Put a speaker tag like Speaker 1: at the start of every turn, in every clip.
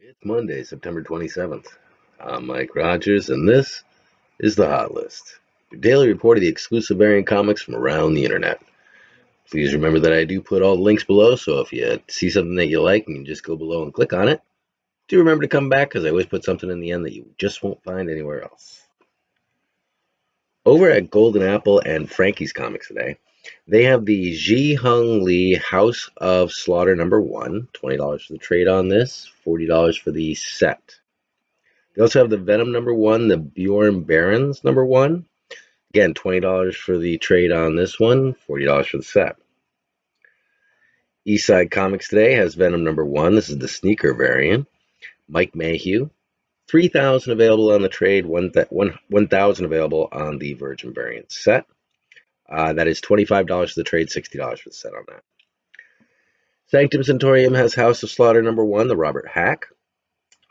Speaker 1: It's Monday, September 27th. I'm Mike Rogers, and this is the Hot List, your daily report of the exclusive variant comics from around the internet. Please remember that I do put all the links below, so if you see something that you like, you can just go below and click on it. Do remember to come back, because I always put something in the end that you just won't find anywhere else. Over at Golden Apple and Frankie's Comics today, they have the Jeehyung Lee House of Slaughter #1, $20 for the trade on this, $40 for the set. They also have the Venom #1, the Bjorn Barons #1. Again, $20 for the trade on this one, $40 for the set. Eastside Comics today has Venom #1. This is the sneaker variant. Mike Mayhew. 3,000 available on the trade, 1,000 available on the Virgin variant set. That is $25 for the trade, $60 for the set on that. Sanctum Centurium has House of Slaughter #1, the Robert Hack.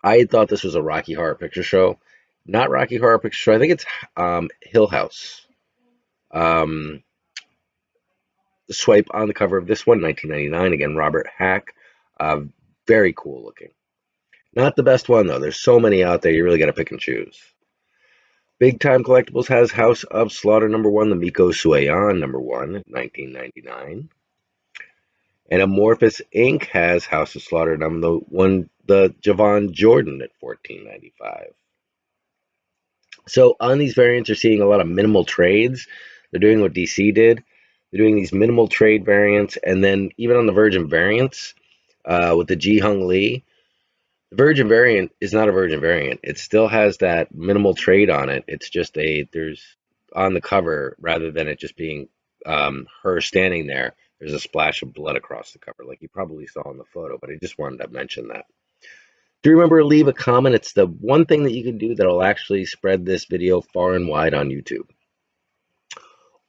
Speaker 1: I thought this was a Rocky Horror Picture Show. Not Rocky Horror Picture Show. I think it's Hill House. The swipe on the cover of this one, 1999. Again, Robert Hack. Very cool looking. Not the best one, though. There's so many out there, you really got to pick and choose. Big Time Collectibles has House of Slaughter #1, the Miko Sueyan #1, 1999. And Amorphous Inc. has House of Slaughter #1, the Javon Jordan at $14.95. So on these variants, you're seeing a lot of minimal trades. They're doing what DC did. They're doing these minimal trade variants, and then even on the Virgin variants, with the Jeehyung Lee, the Virgin variant is not a Virgin variant. It still has that minimal trade on it. It's just there's on the cover, rather than it just being her standing there, there's a splash of blood across the cover, like you probably saw in the photo, but I just wanted to mention that. Do remember to leave a comment. It's the one thing that you can do that will actually spread this video far and wide on YouTube.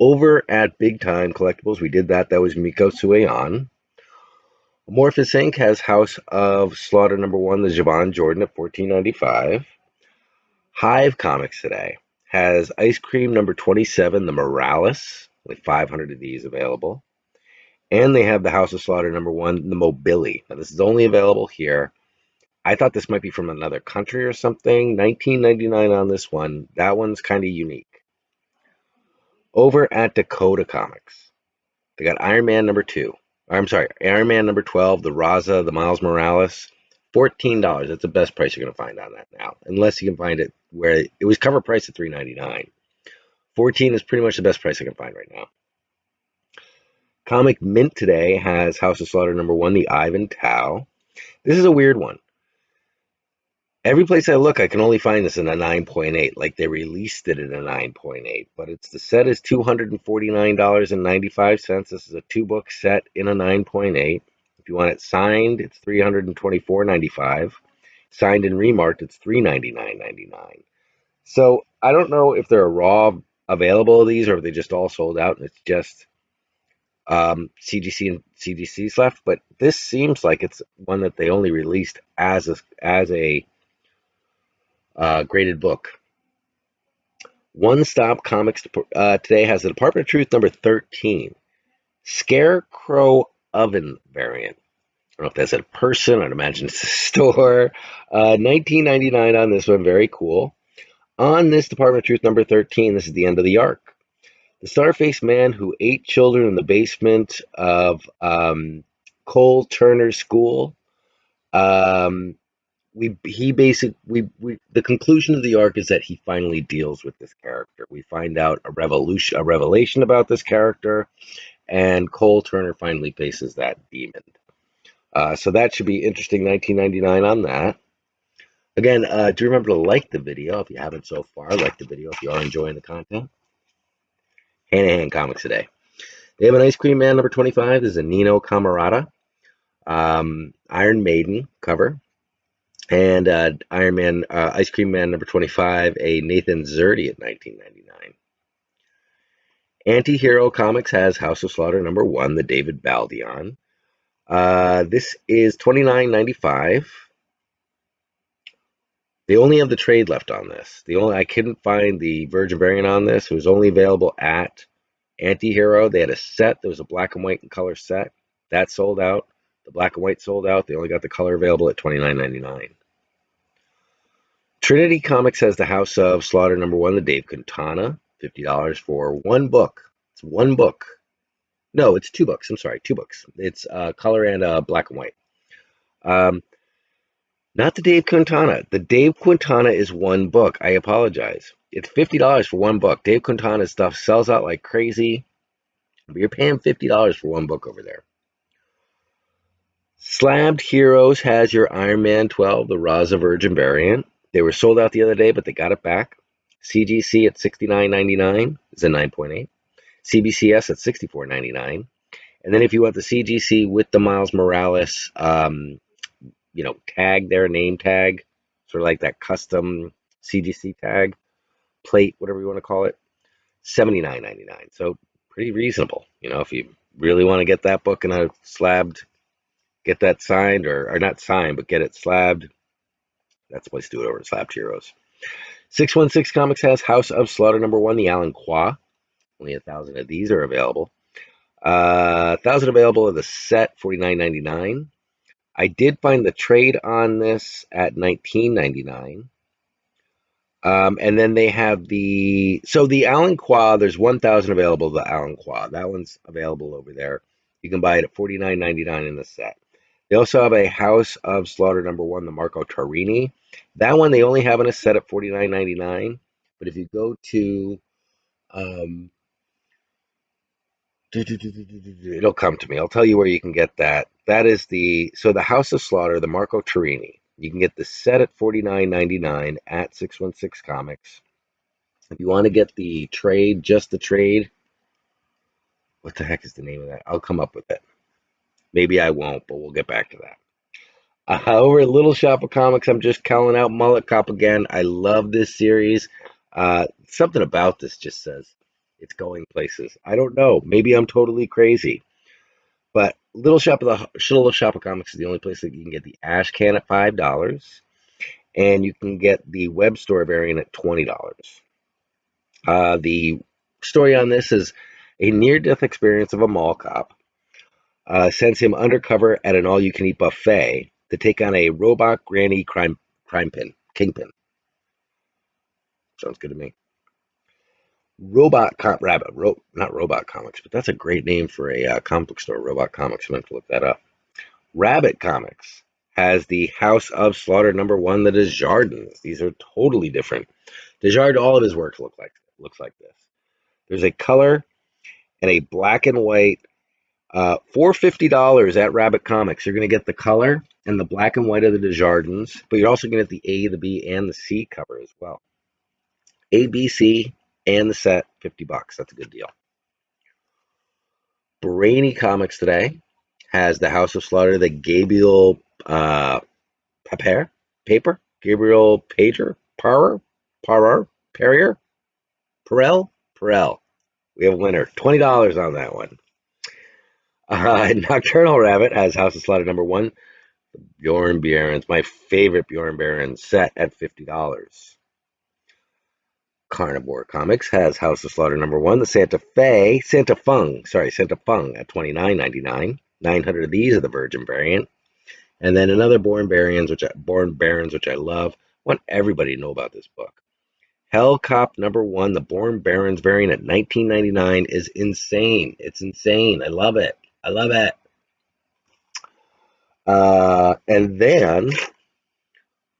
Speaker 1: Over at Big Time Collectibles, we did that. That was Miko Sueyan. Amorphous Inc. has House of Slaughter #1, the Javon Jordan at $14.95. Hive Comics today has Ice Cream #27, the Morales, with 500 of these available. And they have the House of Slaughter #1, the Mobili. Now, this is only available here. I thought this might be from another country or something. $19.99 on this one. That one's kind of unique. Over at Dakota Comics, they got Iron Man #2. I'm sorry, Iron Man #12, the Raza, the Miles Morales, $14. That's the best price you're going to find on that now, unless you can find it where it was cover price at $3.99. 14 is pretty much the best price I can find right now. Comic Mint today has House of Slaughter #1, the Ivan Tao. This is a weird one. Every place I look, I can only find this in a 9.8. Like they released it in a 9.8, but the set is $249.95. This is a 2-book set in a 9.8. If you want it signed, it's $324.95. Signed and remarked, it's $399.99. So I don't know if there are raw available of these or if they just all sold out and it's just CGC and CGC's left. But this seems like it's one that they only released as a graded book. One Stop Comics today has the Department of Truth #13, Scarecrow Oven variant. I don't know if that's a person. I'd imagine it's a store. $19.99 on this one. Very cool. On this Department of Truth #13, this is the end of the arc. The Star-Faced Man Who Ate Children in the Basement of Cole Turner's School. The conclusion of the arc is that he finally deals with this character. We find out a revelation about this character, and Cole Turner finally faces that demon. So that should be interesting. $19.99 on that. Again, do remember to like the video if you haven't so far. Like the video if you are enjoying the content. Hand-to-Hand Comics today. They have an Ice Cream Man #25. This is a Nino Camarata Iron Maiden cover. And Iron Man, Ice Cream Man #25, a Nathan Zerdy at $19.99. Anti-Hero Comics has House of Slaughter #1, the David Baldeon. This is $29.95. They only have the trade left on this. I couldn't find the Virgin variant on this. It was only available at Anti-Hero. They had a set. There was a black and white and color set. That sold out. The black and white sold out. They only got the color available at $29.99. Trinity Comics has the House of Slaughter #1, the Dave Quintana, $50 for one book. It's one book. No, it's two books. I'm sorry, two books. It's color and black and white. Um, Not the Dave Quintana. The Dave Quintana is one book. I apologize. It's $50 for one book. Dave Quintana's stuff sells out like crazy, but you're paying $50 for one book over there. Slabbed Heroes has your Iron Man 12, the Raza Virgin variant. They were sold out the other day, but they got it back. CGC at $69.99 is a 9.8. CBCS at $64.99. And then if you want the CGC with the Miles Morales, tag there, name tag, sort of like that custom CGC tag, plate, whatever you want to call it, $79.99. So pretty reasonable. If you really want to get that book in a slabbed, get that signed, or not signed, but get it slabbed, that's the place to do it over at Slabbed Heroes. 616 Comics has House of Slaughter #1, the Alan Qua. Only 1,000 of these are available. 1,000 available of the set, $49.99. I did find the trade on this at $19.99. And then they have the Alan Qua. There's 1,000 available of the Alan Qua. That one's available over there. You can buy it at $49.99 in the set. They also have a House of Slaughter #1, the Marco Tarini. That one they only have in a set at $49.99. But if you go to it'll come to me. I'll tell you where you can get that. That is the House of Slaughter, the Marco Tarini. You can get the set at $49.99 at 616 Comics. If you want to get the trade, just the trade, what the heck is the name of that? I'll come up with it. Maybe I won't, but we'll get back to that. Over at Little Shop of Comics, I'm just calling out Mullet Cop again. I love this series. Something about this just says it's going places. I don't know. Maybe I'm totally crazy. But Little Shop of Comics is the only place that you can get the Ash Can at $5, and you can get the web store variant at $20. The story on this is a near-death experience of a mall cop sends him undercover at an all-you-can-eat buffet to take on a robot granny kingpin. Sounds good to me. Not Robot Comics, but that's a great name for a comic book store. Robot Comics. I meant to look that up. Rabbit Comics has the House of Slaughter #1, the Desjardins. These are totally different. Desjardins, all of his work looks like this. There's a color and a black and white. For $50 at Rabbit Comics, you're going to get the color and the black and white of the Desjardins, but you're also going to get the A, the B, and the C cover as well. A, B, C, and the set, $50. That's a good deal. Brainy Comics today has the House of Slaughter, the Gabriel Paper, Gabriel Pager, Perel. We have a winner, $20 on that one. Nocturnal Rabbit has House of Slaughter #1, Bjorn Bjerens, my favorite Bjorn Bjerens, set at $50. Carnivore Comics has House of Slaughter #1, the Santa Fung at $29.99. 900 of these are the Virgin variant. And then another Born Barons, which I love. I want everybody to know about this book. Hell Cop #1, the Born Barons variant at $19.99 is insane. It's insane. I love it. And then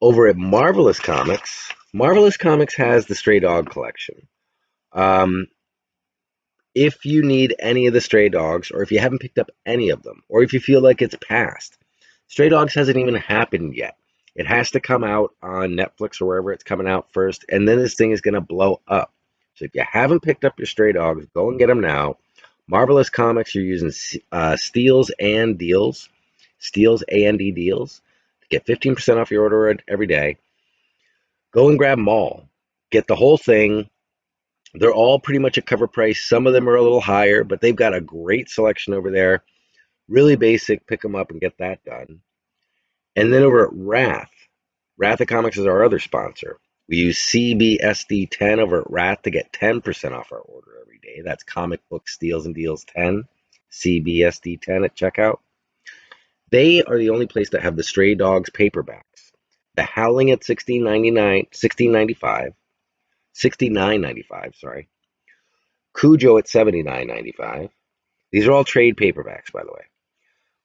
Speaker 1: over at Marvelous Comics has the Stray Dog collection. If you need any of the Stray Dogs, or if you haven't picked up any of them, or if you feel like it's past, Stray Dogs hasn't even happened yet. It has to come out on Netflix or wherever it's coming out first, and then this thing is going to blow up. So if you haven't picked up your Stray Dogs, go and get them now. Marvelous Comics, you're using Steals A&D deals to get 15% off your order every day. Go and grab them all. Get the whole thing. They're all pretty much at cover price. Some of them are a little higher, but they've got a great selection over there. Really basic. Pick them up and get that done. And then over at Wrath of Comics is our other sponsor. We use CBS&D 10 over at Wrath to get 10% off our order every day. That's Comic Book Steals and Deals 10, CBS&D 10 at checkout. They are the only place that have the Stray Dogs paperbacks. The Howling at 16.95, 69.95, sorry. Cujo at 79.95. These are all trade paperbacks, by the way.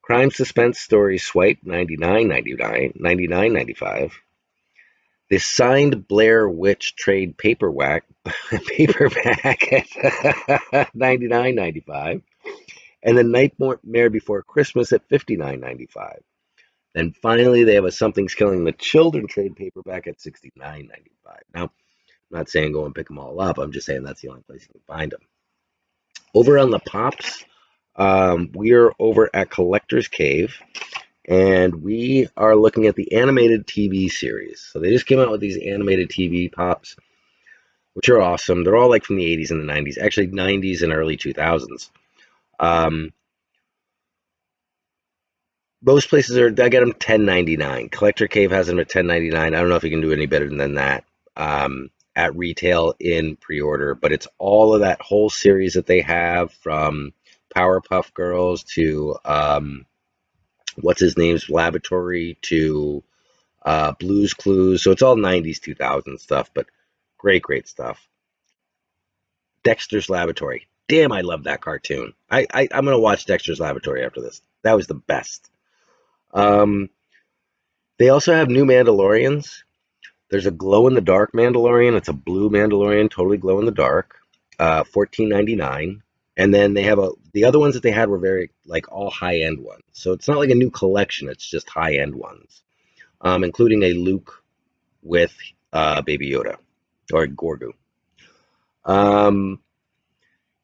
Speaker 1: Crime Suspense Story Swipe, 99.99, 99.95. The signed Blair Witch trade paperback at 99.95, and the Nightmare Before Christmas at 59.95. Then finally, they have a Something's Killing the Children trade paperback at 69.95. Now, I'm not saying go and pick them all up. I'm just saying that's the only place you can find them. Over on the Pops, we are over at Collector's Cave, and we are looking at the animated TV series. So they just came out with these animated TV Pops, which are awesome. They're all like from the 80s and the 90s, actually 90s and early 2000s. Most places I get them $10.99. Collector Cave has them at $10.99. I don't know if you can do any better than that at retail in pre-order, but it's all of that whole series that they have, from Powerpuff Girls to what's his name's Laboratory to Blue's Clues. So it's all 90s, 2000s stuff, but great stuff. Dexter's Laboratory. Damn, I love that cartoon. I'm going to watch Dexter's Laboratory after this. That was the best. They also have new Mandalorians. There's a glow-in-the-dark Mandalorian. It's a blue Mandalorian, totally glow-in-the-dark, $14.99. And then they have the other ones that they had were very, like, all high-end ones. So it's not like a new collection. It's just high-end ones, including a Luke with Baby Yoda or Gorgu.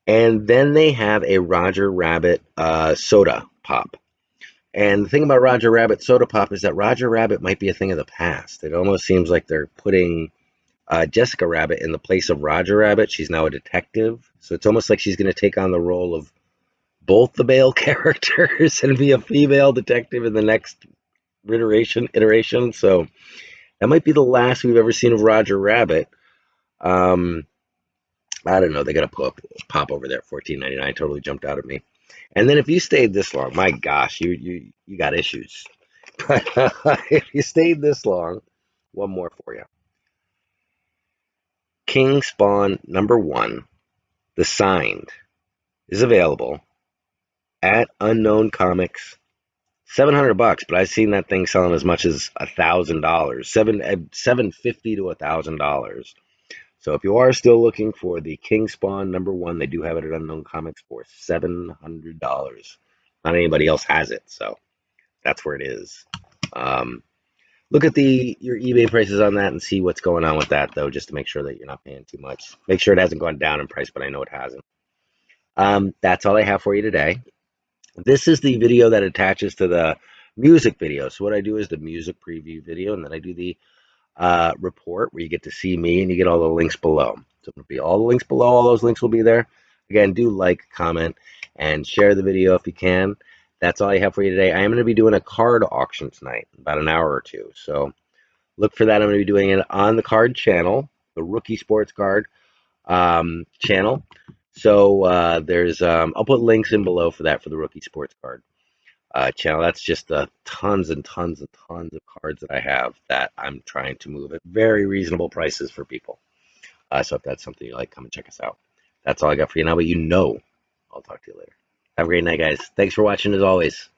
Speaker 1: And then they have a Roger Rabbit soda pop. And the thing about Roger Rabbit soda pop is that Roger Rabbit might be a thing of the past. It almost seems like they're putting Jessica Rabbit in the place of Roger Rabbit. She's now a detective, so it's almost like she's going to take on the role of both the male characters and be a female detective in the next iteration. So that might be the last we've ever seen of Roger Rabbit. I don't know. They got a pop over there at $14.99. Totally jumped out at me. And then if you stayed this long, my gosh, you got issues. But if you stayed this long, one more for you. King Spawn #1, the signed, is available at Unknown Comics. $700, but I've seen that thing selling as much as $1,000, $750 to $1,000. So if you are still looking for the King Spawn #1, they do have it at Unknown Comics for $700. Not anybody else has it, so that's where it is. Look at your eBay prices on that and see what's going on with that, though, just to make sure that you're not paying too much. Make sure it hasn't gone down in price, but I know it hasn't. That's all I have for you today. This is the video that attaches to the music video. So what I do is the music preview video, and then I do the report where you get to see me and you get all the links below. So it'll be all the links below. All those links will be there. Again, do like, comment, and share the video if you can. That's all I have for you today. I am going to be doing a card auction tonight, about an hour or two. So look for that. I'm going to be doing it on the card channel, the Rookie Sports Card channel. So I'll put links in below for that, for the Rookie Sports Card channel. That's just tons and tons and tons of cards that I have that I'm trying to move at very reasonable prices for people. So if that's something you like, come and check us out. That's all I got for you now, but I'll talk to you later. Have a great night, guys. Thanks for watching as always.